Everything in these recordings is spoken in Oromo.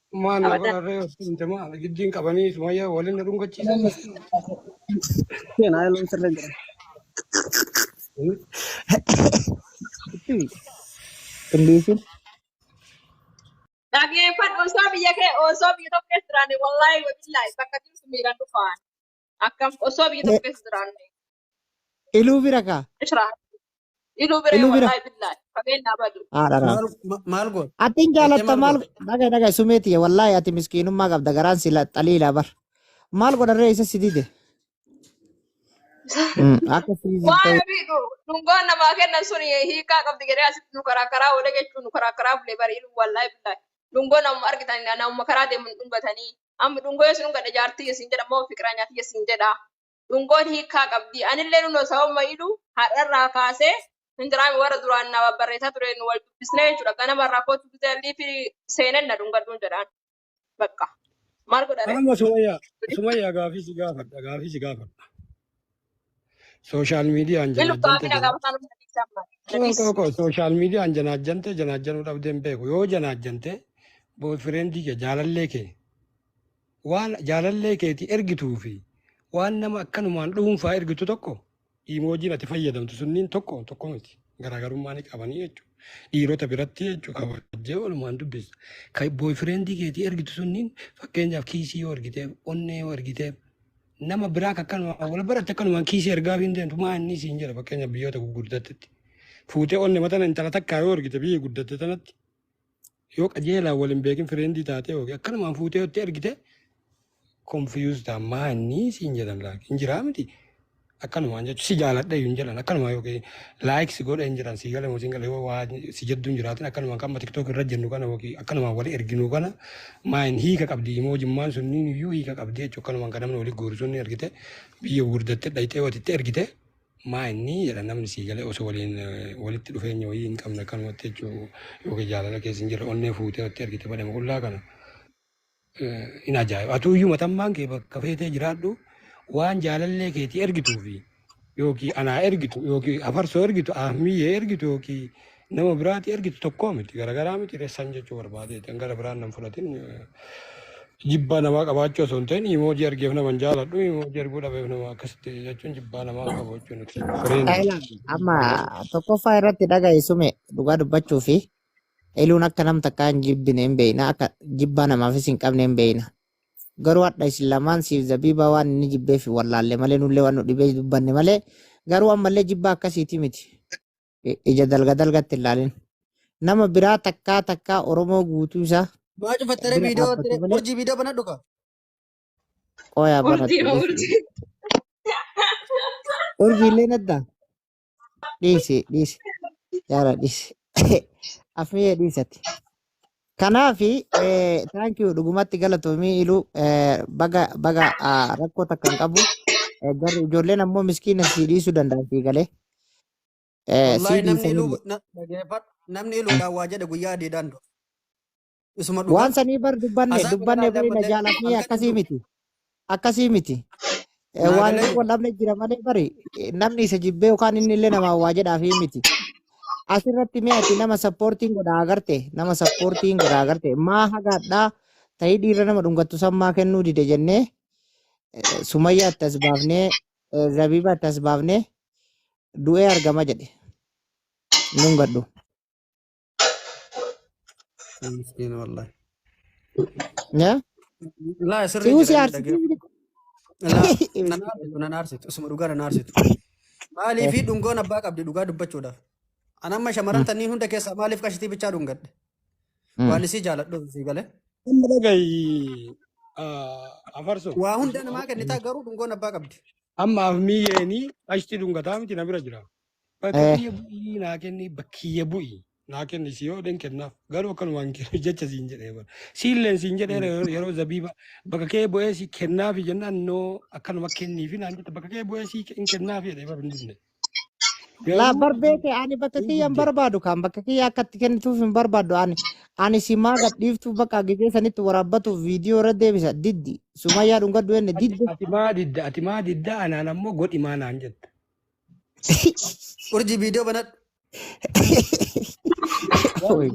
Mana abadan. kalau reo sinte mana giddin qabanii Sumayyaa waliin na dhungachiisan. Yan ayaw lang sir lang. Ito eh. Condition. Dhaggeeffadhu osoo biyya tokko keessa jiraanne wallaahi wabillahi bakka jirtu miidhaan dhufaan. Akkam osoo biyya tokko keessa jiraanne. Iluu bira ka. Ishraa. Iluu biree Iluu bira. wallaahi billahi. Fageenya badu. Dara. Maal goon? Atiin jaalatta maal dhagay sumeeti wallahi ati miskiinummaa qabda garaan sila xaliila bar. Maal godharree isa sidide. Akka sidide Waan ta'e. miidhu dhungoon namaa kennan sun hiikaa qabdi jedhee asitti nu karaa oole jechuun nu karaa bulee bari iluu wallaahi billahi. Dhungoo namuma argitan namuma karaa deemun dhungatanii. Amma dhungoo yoo sun gadha jaartii isin jedha moo fiqiraa nyaatii isin jedha. Dhungoon hiikaa qabdi. Anillee nunoo sababuma hidhu haadharraa kaasee Hinjiraami warra duraan na barreessaa ture nu wal dubbisnee jechuudha. Ganamarraa kootu bitaalii fi seenan na dhungadhuun jedhaan. Bakka. Maal godhare? Amma Sumayyaa gaafii si gaafadha. Sooshaal miidiyaan janaajjante. Sooshaal miidiyaan janaajjanuu dhabdee hin beeku. Yoo janaajjante boyfriendii kee jaalallee kee waan jaalallee keeti ergituu fi waan nama akkanumaan dhuunfaa ergitu tokko Imoojiin ati fayyadamtu sunniin tokko miti. Garaagarummaa ni qabanii jechuudha. Dhiirota biratti jechuudha. Kabajjee walumaan dubbisa. Kan boyfriendii keetii ergitu sunniin fakkeenyaaf kiisii yoo ergiteef, onnee yoo ergiteef, nama biraa akkanumaan wal baratti akkanumaan kiisii ergaaf hin deemtu maa inni siin jedha fakkeenyaaf biyyoota gurguddattetti. Fuutee onnee matana intala takkaa yoo ergite biyya guddatte tanatti yoo qajeelaan wal hin beekin fireendii taatee yookiin akkanumaan fuutee yoo ergite konfiyuus ta'a maa inni siin jedhan laakiin jiraa miti. Akkanumaan jechuun si jaaladha hin jedhan akkanumaan yookiin laayiksi godha hin jiran si galee muuziin galee waa si jeddu hin jiraatin akkanumaan kan tiktook irra jennu kana yookiin akkanumaan walii erginu kana maayin hiika qabdi imoojimmaan sunniin iyyuu hiika qabdi jechuudha akkanumaan kan namni walii goorisuun ni ergite biyya gurguddatte dhayitee watitti ergite maayinni jedha namni si galee osoo walitti dhufeenya wayii hin qabne akkanumatti jechuudha yookiin jaalala keessa hin jirre onnee fuutee watti ergite badama qullaa kana hin ajaa'iba atuu iyyuu matammaan kee bakka feetee jiraadhu. Waan jaalallee keetii ergituu fi yookiin anaa ergitu yookiin afarsoo ergitu ahmiyyee ergitu yookiin nama biraati ergitu tokkoo miti garagaraa miti reessan jechuu barbaade gara biraan nan fudhatin jibbaa namaa qabaachuu osoo hin ta'in imoojii ergeef nama hin jaaladhu imoojii erguu dhabeef nama akkasitti jechuun jibbaa namaa qabu jechuun. Amma tokkoffaa irratti dhagaye sume dhugaa dubbachuu fi iluun akka nam takkaa hin jibbine hin beeyna akka jibbaa namaafis hin qabne hin beeyna. Garuu hadha isin lamaan siif zabiibaa waan inni jibbee fi wallaallee malee nullee waan nu dhibee dubbanne malee garuu ammallee jibbaa akkasiiti miti. Ija dalgatti ilaalin. Nama biraa takkaa Oromoo guutuu isaa. Maa cufattare urjii viidiyoo banadhu ka? Qooyaa banadhu. Urjiillee naddaa? Dhiisi. Yaara dhiisi. Afmiyee dhiisati. Kanaafi thank you dhugumatti galatoomii iluu baga rakkoo takka hin qabu garuu ijoolleen ammoo miskiina si dhiisuu danda'an fi galee. Namni iluudhaan waa jedhe guyyaa adiidhaan dha. Waan sanii bar dubbanne bari na jaalatanii akkasii miti. Waan inni wallabne jira malee bari namni isa jibbee yookaan inni illee namaa waa jedhaafi miti. Asirratti mee ati nama sappoortiin godhaa agarte maa hagaadhaa ta'ii dhiira nama dhungattu sammaa kennuu dide jennee Sumayyaa itti as baafnee Zabiibaa itti as baafnee du'ee argama jedhe dhungadhu. Miskiin wallahi. Laa sirrii nan aarsitu isuma dhugaa nan aarsitu. Maalii fi dhungoon abbaa qabdi dhugaa dubbachuudhaaf. Anamma shamarran tanniin hunda keessaa maaliif qashitii bichaa dhungadhe? Waan isii jaaladhu isii galee. Amma dhagayi afarsoo. Waa hunda namaa kennitaa garuu dhungoon abbaa qabdi. Amma afmiyyeenii qashitii dhungataa miti na bira jira. Bakkiyya bu'ii naa kenni bakkiyya bu'ii naa kenni si yoo kennaaf garuu akkanumaan jecha siin jedhee bara. Siilleen siin jedhee yeroo zabiiba bakka kee bu'ee si kennaafi jennaan noo akkanuma kenniifi naan jette bakka kee bu'ee si kennaafi jedhee bara hin dubne. Laa barbeeke ani bakka kiyyaan barbaadu kan bakka kiyya akkatti kennituuf hin barbaadu ani simaa gadhiiftuu bakka gizee sanitti waraabbatuuf viidiyoo irra deebisa diddi Sumayyaa dhungadhu enne diddi. Ati maa didda anaan ammoo godhi maa naan jetta. Urjii viidiyoo banadhu.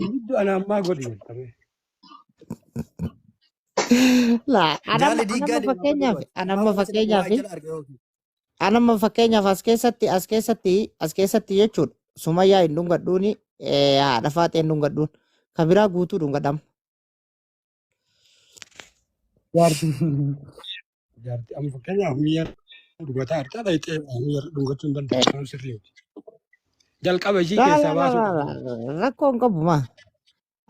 Diddu anaan maa godhi jettame. Lah, Jaalli diigaa deema fakkeenyaaf, godhu. anamma Waan sila fakkeenyaaf, waa jala arge yookiin. anamma fakkeenyaaf as keessatti jechuudha. Sumayyaa hin dhungadhuuni, haadha faaxee hin dhungadhuun. Kan biraa guutuu dhungadhama. Jaartii amma fakkeenyaaf mi'a dhugataa harkaa dhayitee mi'a dhungachuu hin danda'u sirrii miti. Jalqaba ishii keessaa baasuu qabu. Rakkoo hin qabu maa.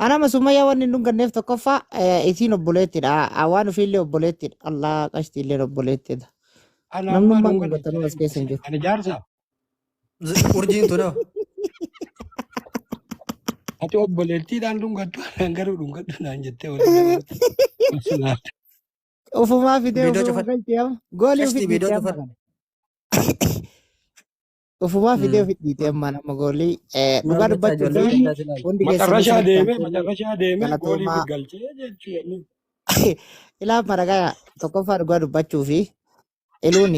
Anama Sumayyaa wanni hin dhunganneef tokkoffaa isiin obboleettidha. Waan ofiillee obboleettidha. Allah qashtiillee obboleettidha. Namnummaan dhungatanuu as keessa hin jiru. Ani jaarsaa. Urjiin tuna. Ati obboleettiidhaan dhungadhu garuu dhungadhu naan jettee waliin. Ufumaa fidee Video ufuma cufat. galchee amma. Goolii Qashtii ofii video dhiitee amma cufat. kana. Ufumaa fidee ofii dhiitee amma nama goolii. Dhugaa dubbachuuf hundi Maxarrashaa deemee goolii galatoomaa. fi galchee jechuudha. Ilaaf maragaa tokkoffaa dhugaa dubbachuu fi iluun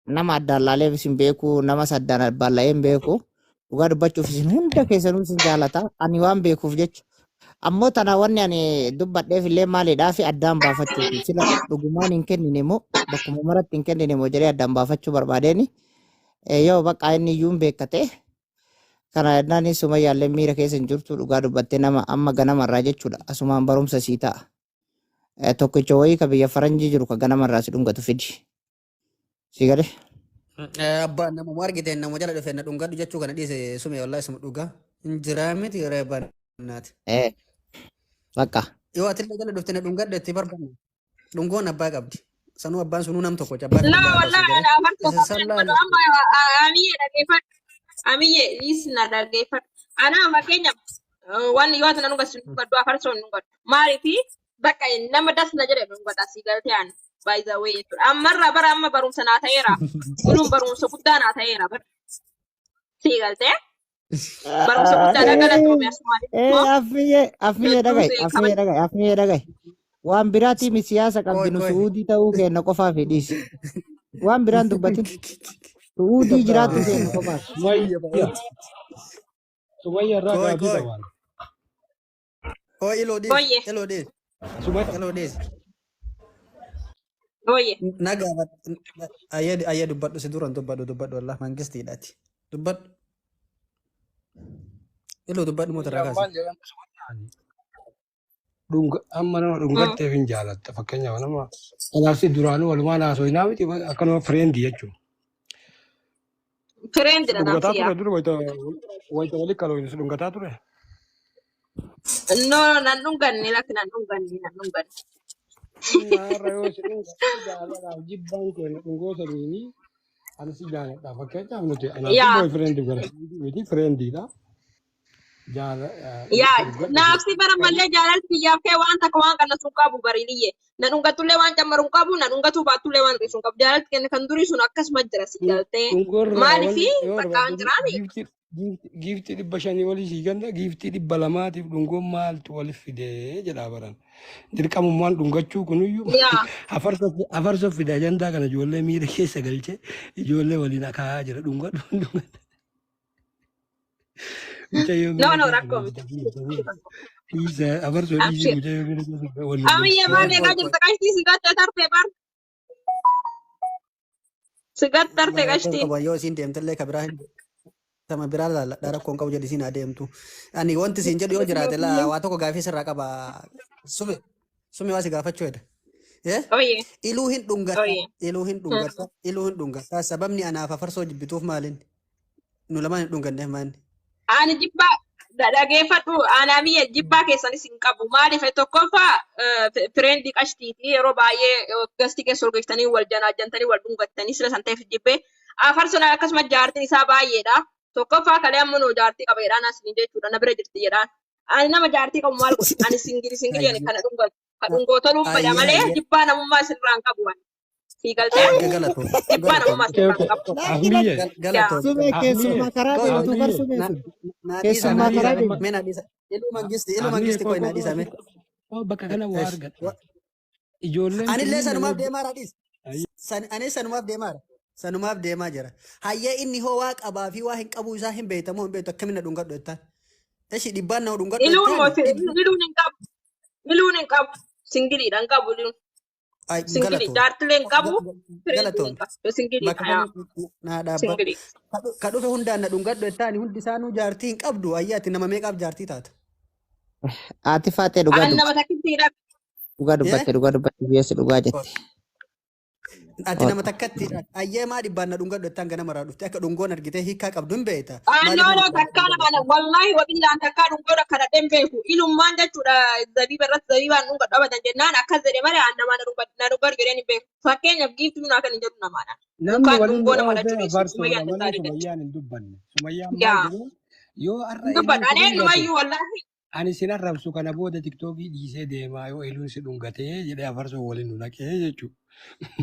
nama addaan laalee isin beeku nama saddaan baalla'ee hin beeku dhugaa dubbachuuf isin hunda keessanuu isin jaalata ani waan beekuuf jecha ammoo tana wanni ani dubbadheef illee maalidhaa fi addaan baafachuuf sila dhugumaan hin kennine moo bakkuma maratti hin kennine moo jedhee addaan baafachuu barbaadeeni yoo bakka inni iyyuu hin beekkate kana jennaan Sumayyaallee miira keessa hin jirtu dhugaa dubbattee nama amma ganamarraa jechuudha asumaan barumsa sii ta'a. Tokkicha wayii ka biyya faranjii jiru ka ganamarraa si dhungatu fidi. Si galee? Abbaan nama argite nama jala dhufe na dhungadhu jechuu kana dhiise Sumee wallahi suma dhugaa. Injiraa miti reebaan naati. Bakka. Yoo ati illee jala dhufte na dhungadhu itti barbaanne. Dhungoon abbaa qabdi. Sanuu abbaan sunuu nam tokko abbaa La qabdi. wallahi ana amartu Sallaale. amma amiyye dhageeffadhu. Amiyye isna dhageeffadhu. Ana makkeenya waan yoo ati na dhungadhu dhungadhu afarsoon dhungadhu. Maaliifi bakka nama das na jedhe dhungadha si galtee aan by the way jechuudha. Ammarraa bara amma barumsa naa ta'eera. Kunuun barumsa guddaa naa ta'eera bara. Si galtee? Barumsa guddaa dhagalatoome asumaan. Affiyee dhagaye. Waan biraatii mi siyaasa qabdi nu suudii ta'uu kenna qofaa fedhiisi. Waan biraan dubbatin. Suudii jiraatu kenna qofaaf. Sumayyaa irraa Koi, gaabii koi. qabaan. Oh, ilo dis. Oye. Ilo dis. Sumayyaa Ilo dis. Oye. Nagaa ayya dubbadhu si duran dubbadhu wallah mangistiidhaati. Dubbadhu. Ilo dubbadhu moota irraa kaase. Amma nama dhungatteef hin jaalatta fakkeenyaaf nama alaabsi duraanuu walumaan haasofnaa miti akkanuma fireendii jechuudha. Fireendina Dhungataa namsiyaa. ture dura wayita walii kaloonis dhungataa ture. No, nan dhunganne lakki nan dhunganne. Naarra yoo si dhungataa jaalalaaf jibbaan keenya dhungoota duunii ani si jaaladha fakkeenyaaf nuti anaaf Yaa. boy fireendii gara miti fireendiidha. Yaa, naafsi bara mallee jaalalli biyyaaf kee waan takka waan kana sun qabu bariliyye. Na dhungatullee waan cammaru hin qabu, na dhungatuu baatullee waan dhiisu hin qabu. Jaalalli kenna kan durii sun akkasuma jira si galtee. Maaliifi bakka hin jiraani? Giiftii 500 walii sii ganna giiftii 200tiif dhungoon maaltu walif fidee jedhaa baran. Dirqamummaan dhungachuu kunuyyuu Yaa. afarsa fida ajandaa kana ijoollee miira keessa galchee ijoollee waliin akaa'aa jira dhungadhu. No, rakkoo miti. Afarsa Abshir. mucayyoo Amiyye maal eegaa jirta qashtii si gattee tarte bar. Si gattee tarte qashtii. Yoo isiin deemtellee ka biraa hin sama biraa laalladhaa rakkoon qabu jedhi isiin adeemtu. Ani wanti isiin jedhu yoo jiraate laa waa tokko gaafii sirraa qaba. Sume waa si gaafachuu edha. Oye. Iluu hin dhungata. Oye. Iluu hin dhungata. Iluu hin dhungata. Sababni anaaf afarsoo jibbituuf maalin? Nu lamaan hin dhunganneef maalin? Ani jibbaa dhageeffadhu anamiyye jibbaa keessanis hin qabu. Maaliif tokkoffaa fireendii qashtiiti yeroo baay'ee gastii keessa ol geessanii wal janaajjantanii wal dhungattanii sila san ta'eef jibbee afarsoon akkasuma jaartiin isaa baay'eedha. Tokkoffaa kalee amma nuu jaartii qabeedhaan asin jechuudha na bira jirti jedhaan. Ani nama jaartii qabu maal godhu ani singili jedhe kana dhungatu. Ka dhungootoluu fedha malee jibbaa namummaa sirraan qabu. Si galtee Galatoo. jibbaa namummaa sirraan qabu. Galatoo. Sumee keessumaa karaa deemtu bar sumee sun. Keessumaa karaa deemtu. Mee naadhiisa. Iluu mangisti koo naadhiisa mee. bakka kana waa argadha. Ijoolleen Anillee sanumaaf deemaa raadhiis. Anis sanumaaf deemaa. Sanumaaf deemaa jira. Hayyee inni hoo waa qabaa fi waa hin qabu isaa hin beektamoo hin beektu akkamiin na dhungadhu jettaan. Eshi dhibbaan nama dhungadhu Iluun hin qabu. Iluun hin qabu. Singiliidhaan qabu. Ay Singilii galatoom. jaartileen qabu. Fireendileen Galatoom. qabu. Singilii Bakka yaa. kana naa dhaabbadhu. Singilii. Ka dhufe hundaan na dhungadhu jettaan hundi isaanuu jaartii hin qabdu ayyaati nama meeqaaf jaartii taata? Ati faatee dhugaa Aan dubbatte. nama takkittiidha. Dhugaa dubbatte biyyeessi dhugaa jette. Ati nama takkatti ayyee maa dhibbaan na dhungadhu jettaan ganama irraa dhufte akka dhungoon argitee hiikaa qabdu hin beekta. Nono takkaa nama wallahi wabiidhaan takkaa dhungoodha kana dhembeeku ilummaan jechuudha zabiiba irratti zabiibaan dhunga dhabatan jennaan akkas jedhe malee aan namaa na dhungar jedheen hin beeku fakkeenyaaf giiftii nuu kan hin jedhu namaadha. Namni waliin afarsoodha malee Sumayyaan hin dubbanne. Sumayyaan maal jedhu yoo har'a Dubban aneen numayyuu wallahi. ani sin arrabsu kana booda tiktookii dhiisee deemaa yoo eluun si dhungatee jedhee afarsoo waliin nu naqee jechuudha.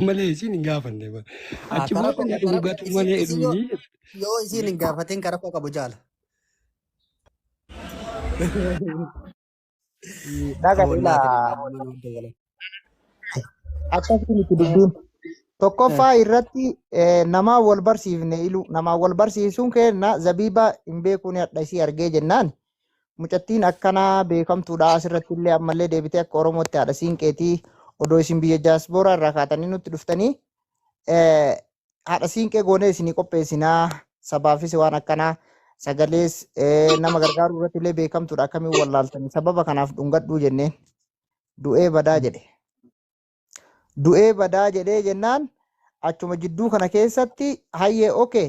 Malee isin hin gaafanne. Achi booda na dhungatu malee eluunii. Yoo isin hin gaafatiin karaa koo qabu jaala. Akkasii miti dubbiin. Tokkoffaa irratti nama wal barsiifne ilu nama wal barsiisuun kenna zabiiba hin beekuun hadha isii argee jennaan mucattiin akkanaa beekamtuudha asirratti illee ammallee deebitee akka Oromootti haadha siinqeetii odoo isin biyya jaaspooraa irraa kaatanii nutti dhuftanii haadha siinqee goonee isinii qopheessinaa sabaafis waan akkanaa sagalees nama gargaaruu irratti illee beekamtuudha akkamiin wallaaltanii sababa kanaaf dhungadhuu jenneen du'ee badaa jedhe. Du'ee badaa jedhee jennaan achuma jidduu kana keessatti hayyee okee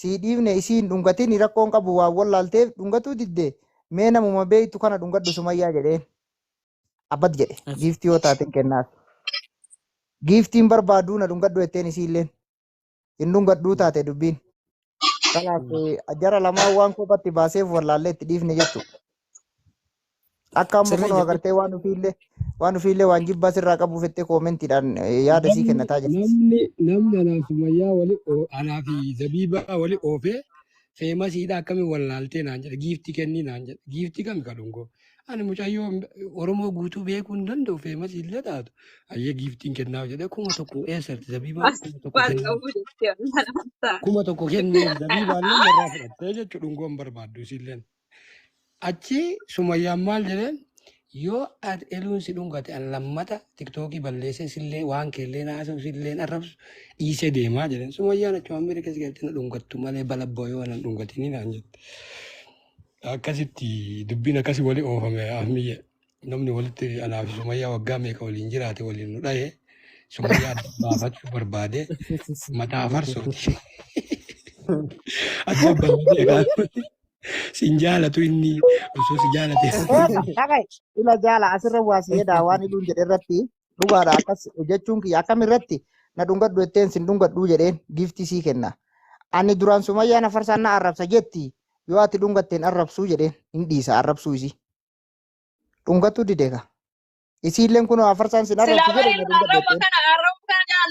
sii dhiifne isiin dhungatiin rakkoon qabu waan wallaalteef dhungatuu diddee mee namuma beektu kana dhungadhu Sumayyaa jedheen abbat jedhe giiftii yoo taateen kennaaf. Giiftiin barbaaduu na dhungadhu jetteen isiilleen hin dhungadhuu taate dubbiin. Kanaaf jara lamaan waan kophatti baaseef wallaallee itti dhiifne jechuudha. Akka amma kun agartee waan ofiillee waan jibbaa sirraa qabu fettee koomentiidhaan yaada sii kennataa jirti. Namni anaaf Sumayyaa anaaf zabiibaa wali oofee feemasiidha akkamiin wallaaltee naan jedhe giiftii kennii naan jedhe giiftii kami kadhungoo. Ani mucayyoo Oromoo guutuu beekuu hin danda'u feemasii illee taatu. Ayyee giiftiin kennaaf jedhe kuma tokko eessatti zabiibaa kuma tokko kennee zabiibaan narraa fudhattee jechuudha dhungoon barbaaddu isiilleen. Achi Sumayyaan maal jedheen yoo eluun si dhungate an lammata tiktookii balleessee sillee waan keellee naasa'u sillee arrabsu dhiisee deemaa jedheen. Sumayyaan achuma Ameerika keessatti na dhungattu malee balabboo yoo nan dhungatini naan jette. Akkasitti dubbiin akkasii wali oofame ahmiyye namni walitti anaaf Sumayyaa waggaa meeqa waliin jiraate waliin nu dhahe Sumayyaa baafachuu barbaade mataa farsooti. Ati balleessee sin jaalatu inni osoo si jaalate. Ila jaala asirra waasiyedha waan iluun jedhe irratti dhugaadha akkas jechuun kiyya akkam irratti na dhungadhu jetteen sin dhungadhuu jedheen giiftii sii kenna. Ani duraan Sumayyaan afarsaan na arrabsa jetti yoo ati dhungatteen arrabsuu jedheen hin dhiisa arrabsuu isii. Dhungattuu dideeka. Isiilleen kun afarsaan sin arrabsu jedhe na dhungadhu.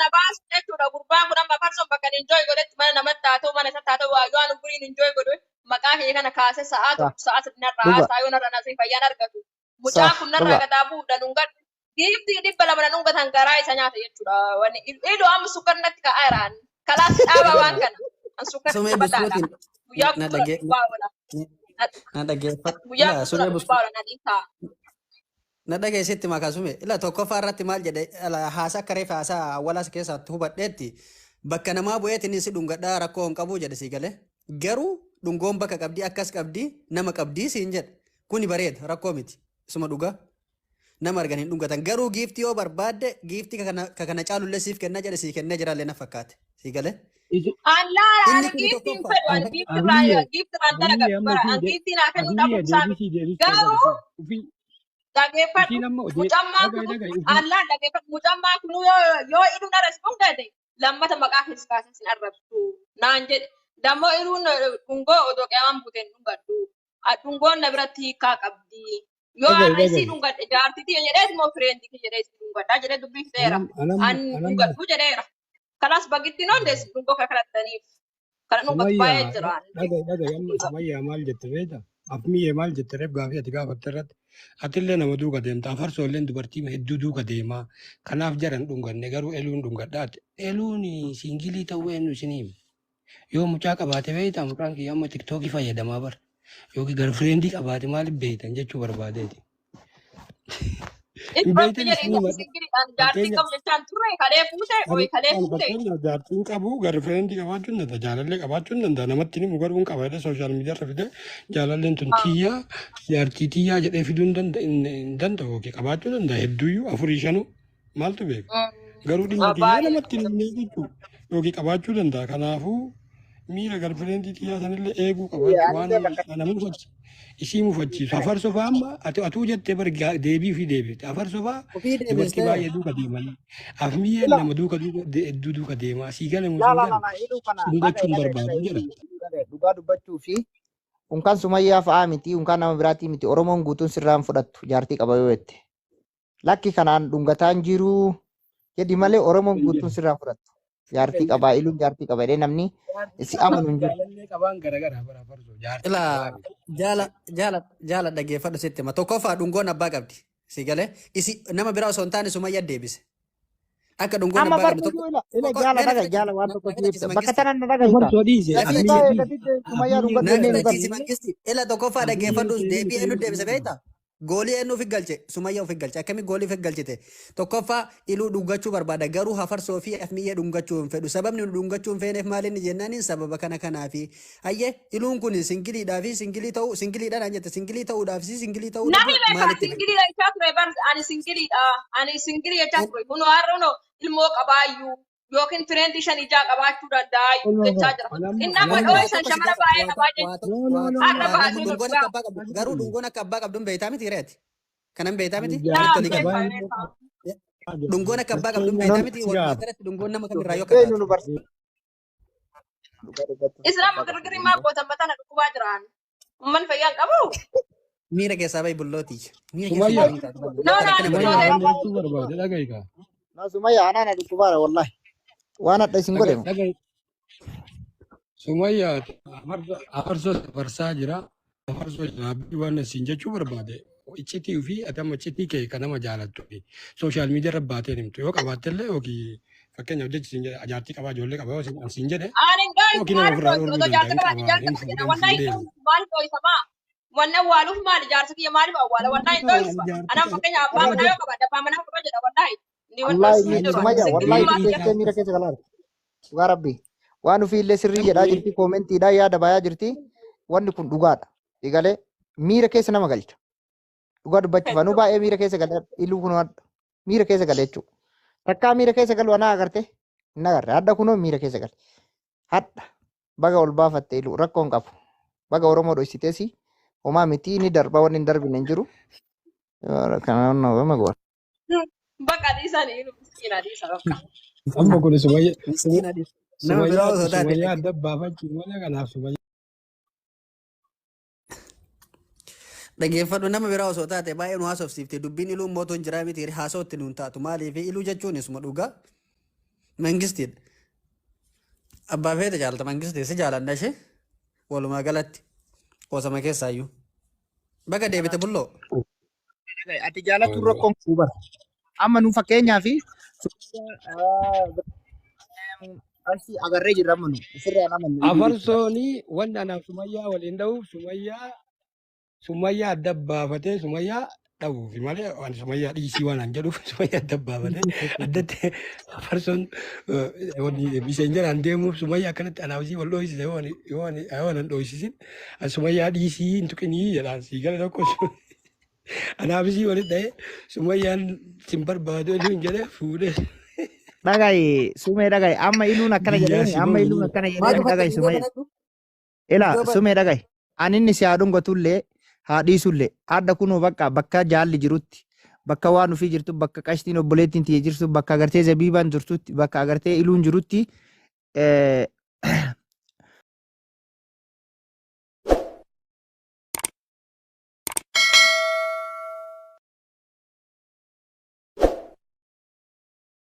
Na baas jechuudha gurbaan kun amma farsoon bakka enjoy godhetti mana namatti haa ta'u mana isatti haa ta'u yoo anu guriin enjoy godhe maqaa kee kana kaasee sa'a narraa haasaa yoo narra nasee fayyaan argatu. Mucaan kun narraa gataa bu'uudha dhungadhu. Giiftii 200 dhungatan garaa isa nyaata jechuudha. Ilu amma sukkarnatti ka'aa jiraan. Kalaas dhaabaa waan kana. An sukkarri bataadha. Guyyaa na dhageessitti makasume ila tokkoffaa irratti maal jedhe haasaa akka reefa haasaa awwaalaas keessatti hubadheetti bakka namaa bu'eetiin si dhungadhaa rakkoo hin qabu jedhe sii galee garuu dhungoon bakka qabdii akkas qabdii nama qabdii siin jedhe kuni bareeda rakkoo miti isuma dhugaa nama argan hin dhungatan garuu giiftii yoo barbaadde giiftii kana caalullee siif kennaa jedhe sii kennee jiraallee na fakkaate sii galee. Allah giiftiin fedhu giiftiin dalagaa giiftiin haa kennu dhabu garuu dageeffadhu mucammaa kun allaan dageeffadhu mucammaa kun yoo iluun arras dhungate lammata maqaa keessa kaasee sin arrabsu naan jedhe dammoo iluun dhungoo odoo qeemaan buuteen dhungadhu dhungoon na biratti hiikaa qabdi yoo har'a isii dhungadhe jaartitii jedhee immoo fireenditii jedhee isii dhungadhaa jedhee dubbii fiteera ani dhungadhu jedheera kanas bagitti noondees dhungoo kakarattaniif kana dhungatu baay'ee jiraan. Sumayyaa maal jette beekta? Afmiyyee maal jette reef gaafii ati gaafatte irratti atillee nama duuka deemta afarsoolleen dubartii hedduu duuka deemaa kanaaf jaran dhunganne garuu eluun dhungadhaate eluun singilii ta'uu eenyu isiniim yoo mucaa qabaate beekta mucaan kiyya amma tiktookii fayyadamaa bara yookiin garfireendi qabaate maaliif beektan jechuu barbaadeeti. Inni Beeyte jedhe isinii inni mata singiliidhaan jaartii fakkeenya qabu jechaan turre kalee fuute kan kalee kan fuute. fakkeenya jaartiin qabu garfireendi qabaachuu hin danda'a jaalallee qabaachuu hin danda'a namatti himu garuu hin qaba jedhee sooshaal miidiyaa irra fide jaalalleen tun tiyyaa jaartii tiyyaa jedhee fiduu hin danda'u yookiin qabaachuu danda'a hedduuyyuu afurii shanuu maaltu beeka garuu dhimma tiyyaa Baay'ee. namatti hin himne jechuudha yookiin qabaachuu danda'a kanaafuu miira garfireendi tiyyaa sanillee eeguu qabaachuu waan nama mufachiisu. Isii mufachiisu afar sofaa amma atuu jettee bari deebii fi deebite afar sofaa Ofii dubartii deebistee baay'ee duuka deemanii afmiyyee nama duuka hedduu duuka deemaa sii gale musii gale Iluu kana dhungachuun barbaadu jedha. dhugaa dubbachuu fi unkaan sumayyaa fa'aa miti unkaan nama biraatii miti Oromoon guutuun sirraan fudhattu jaartii qaba yoo jette. Lakki kanaan dhungataan jiru jedhi malee Oromoon guutuun sirraan fudhattu. Jaartii qabaa iluun jaartii qaba jedhee namni si amanu hin jiru. Jaalallee qabaan garagaraa bara farsoo jaartii ila qabaa. jaala dhaggeeffadhu sitti hima tokkoffaa dhungoon abbaa qabdi si galee isi nama biraa osoo hin taane sumayyaa deebise akka dhungoon Amma abbaa qabdu barbaadu ila jaala dhaga jaala waan tokko siibsa bakka tanan na dhaga Farsoo dhiise Ati afmiyyee taa'ee dhiise. gaditti sumayyaa dhungattee Nami deemi dhachiisi barri. mangisti ila tokkoffaa dhaggeeffadhu deebii eenyu deebise beektaa goolii eenyu of galche sumayyaa of galche akkamii goolii of galchite tokkoffaa iluu dhungachuu barbaada garuu hafarsoo fi afmiyyee dhungachuu hin fedhu sababni nu dhungachuu hin feeneef maaliin jennaaniin sababa kana kanaafi hayyee iluun kun singiliidhaa fi singilii ta'uu singiliidhaan an jette singilii ta'uudhaaf si singilii ta'uu Nami dhabu beekaa maalitti singiliidha jechaa ture bar ani singiliidha ani singilii jechaa ture kun har'uno ilmoo qabaayyuu yookiin fireendii shan ijaa qabaachuu danda'a jechaa jira. Inni amma dhoo'ee san shamara baay'ee qabaa jechuudha. Har'a baasii dhungoon dhugaa. akka abbaa qabdu garuu dhungoon akka abbaa qabduun beektaa miti reeti kanan beektaa miti Yaa Tolii qaba. beekaa beekaa. dhungoon akka abbaa qabduun beektaa miti walumaa galatti dhungoon nama kamirraa yoo Eenyu kakkaatu nu barsiisa. Islaan girgirii maa gootan batana dhukkubaa jiraan. Umman fayyaan qabu. miira keessaa bahi bullooti miira Sumayyaa. keessaa No, no, Sumayyaa no, waan jechuu barbaade dhaga'ikaa. Na sumayyaa anaana dhukkubaara wallahi. Waan adda isin godhe. Dhaga'i. Sumayyaa afarsoo safarsaa jira. Afarsoo jiraabbii waan isin jechuu barbaade. Iccitii fi atama iccitii kee kan nama jaalattu fi sooshaal miidiyaa irra baatee himtu yoo qabaattellee yookiin fakkeenyaaf jechi isin jedhe ajaartii qabaa ijoollee qabaa yoo isin jedhe Ani ndoi yookiin nama ofirraa maal dhorkuu otoo jaarsa danda'a qabaate jaarsa hin qaba jedha fuudhee wannaa fuudhee. hin maal qoysamaa wanna awwaaluuf maali jaarsa kiyya maaliif awwaala wannaa hin dhoysa anaan fakkeenya abbaa manaa yoo qabaadde abbaa manaa qaba jedha wannaa inni wanna Wallahi hin jiru sumayyaa wallahi singilii maal jettee miira keessa galaara. Dhugaa rabbi. Waan ofii illee sirrii jedhaa jirti koomentiidhaa yaada bayaa jirti. Wanni kun dhugaadha. Egalee miira keessa nama galcha. Dhugaa dubbachuuf anuu baay'ee miira keessa galee iluu kun miira keessa galee jechuudha. Takkaa miira keessa galu anaa agarte hin agarre hadda kunoo miira keessa gale. Hadda baga ol baafatte iluu rakkoon qabu. Baga Oromoo dhoysiteesi homaa miti ni darba wanni hin darbine hin jiru. Kana nama goora. bakka dhiisanii miskiina dhiisa bakka. Amma kun Miskiina dhiisa. Nama biraa osoo taate Sumayyaa adda baafachuu malee kanaaf Sumayyaa. dhaggeeffadhu nama biraa osoo taate baay'ee nu haasofsiifte dubbiin iluun mootuu hin jiraa miti haasootti nuun taatu maaliif iluu jechuun isuma dhugaa mangistiidha. Abbaa feete jaalata mangistii si jaaladha ishee walumaa galatti qoosama keessaayyuu. Baga deebite bulloo. Ati jaalatu rakkoon kubara. Amma nu fakkeenyaa fi asii agarree jirra amma nu ofirraa nama nu. Afarsoonii wanni anaaf Sumayyaa waliin dha'uuf Sumayyaa adda baafatee Sumayyaa dha'uufi malee waan Sumayyaa dhiisii waan an jedhuuf Sumayyaa adda baafatee addatti afarsoon bishaan jalaan deemuuf Sumayyaa akkanatti anaafisii wal dho'isise yoo an dho'isisin Sumayyaa dhiisii hin tuqinii jedhaan sii gala tokko anaafisii walitti dha'ee Sumayyaan sin barbaadu hin jedhee fuudhee. Dhagaye sumee dhagaye amma iluun akkana jedhani amma iluun akkana jedhani dhagaye sumee. Ila sumee dhagaye ani inni si haadhuun gotullee haadhiisullee adda kunuu bakka jaalli jirutti bakka waan ofii jirtu bakka qashtiin obboleettiin tiyee jirtu bakka agartee zabiibaan jirtutti bakka agartee iluun jirutti